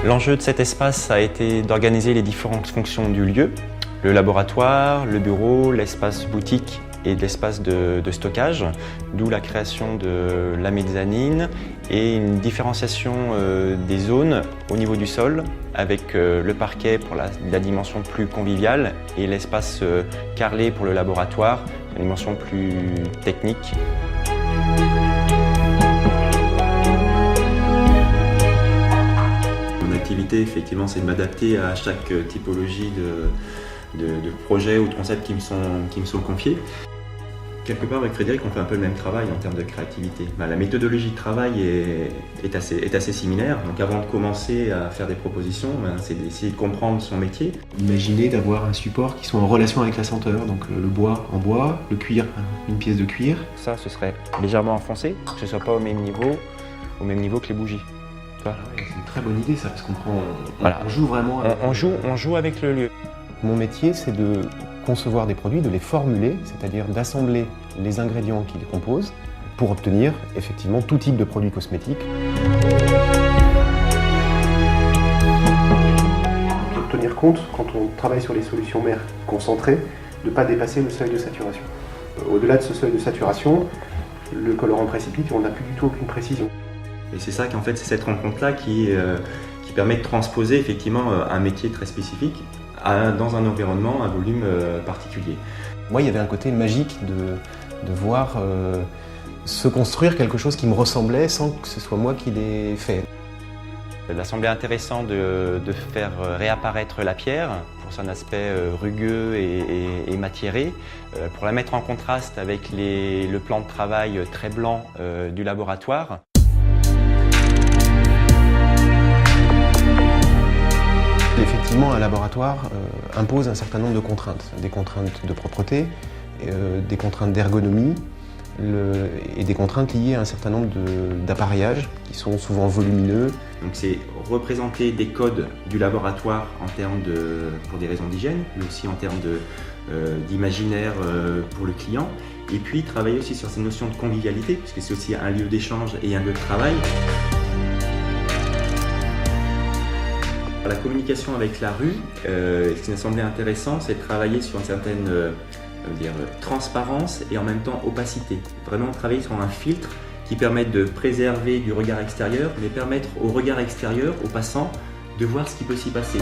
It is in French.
L'enjeu de cet espace a été d'organiser les différentes fonctions du lieu, le laboratoire, le bureau, l'espace boutique et l'espace de stockage, d'où la création de la mezzanine et une différenciation des zones au niveau du sol avec le parquet pour la dimension plus conviviale et l'espace carrelé pour le laboratoire, la dimension plus technique. Mon activité, effectivement, c'est de m'adapter à chaque typologie de projet ou de concept qui me sont confiés. Quelque part, avec Frédéric, on fait un peu le même travail en termes de créativité. La méthodologie de travail est assez similaire. Donc avant de commencer à faire des propositions, c'est d'essayer de comprendre son métier. Imaginez d'avoir un support qui soit en relation avec la senteur, donc le bois en bois, le cuir, une pièce de cuir. Ça, ce serait légèrement enfoncé, que ce ne soit pas au même niveau que les bougies. C'est une très bonne idée ça, parce qu'on joue vraiment avec... On joue avec le lieu. Mon métier, c'est de concevoir des produits, de les formuler, c'est-à-dire d'assembler les ingrédients qui les composent pour obtenir effectivement tout type de produits cosmétiques. Il faut tenir compte, quand on travaille sur les solutions mères concentrées, de ne pas dépasser le seuil de saturation. Au-delà de ce seuil de saturation, le colorant précipite et on n'a plus du tout aucune précision. Et c'est ça qu'en fait, c'est cette rencontre-là qui permet de transposer effectivement un métier très spécifique dans un environnement, un volume particulier. Moi, il y avait un côté magique de voir se construire quelque chose qui me ressemblait sans que ce soit moi qui l'ai fait. Il a semblé intéressant de faire réapparaître la pierre pour son aspect rugueux et matiéré, pour la mettre en contraste avec le plan de travail très blanc du laboratoire. Effectivement, un laboratoire impose un certain nombre de contraintes, des contraintes de propreté, des contraintes d'ergonomie et des contraintes liées à un certain nombre d'appareillages qui sont souvent volumineux. Donc c'est représenter des codes du laboratoire en termes pour des raisons d'hygiène, mais aussi en termes d'imaginaire pour le client, et puis travailler aussi sur ces notions de convivialité, puisque c'est aussi un lieu d'échange et un lieu de travail. La communication avec la rue, ce qui m'a semblé intéressant, c'est de travailler sur une certaine transparence et en même temps opacité. Vraiment travailler sur un filtre qui permette de préserver du regard extérieur, mais permettre au regard extérieur, aux passants, de voir ce qui peut s'y passer.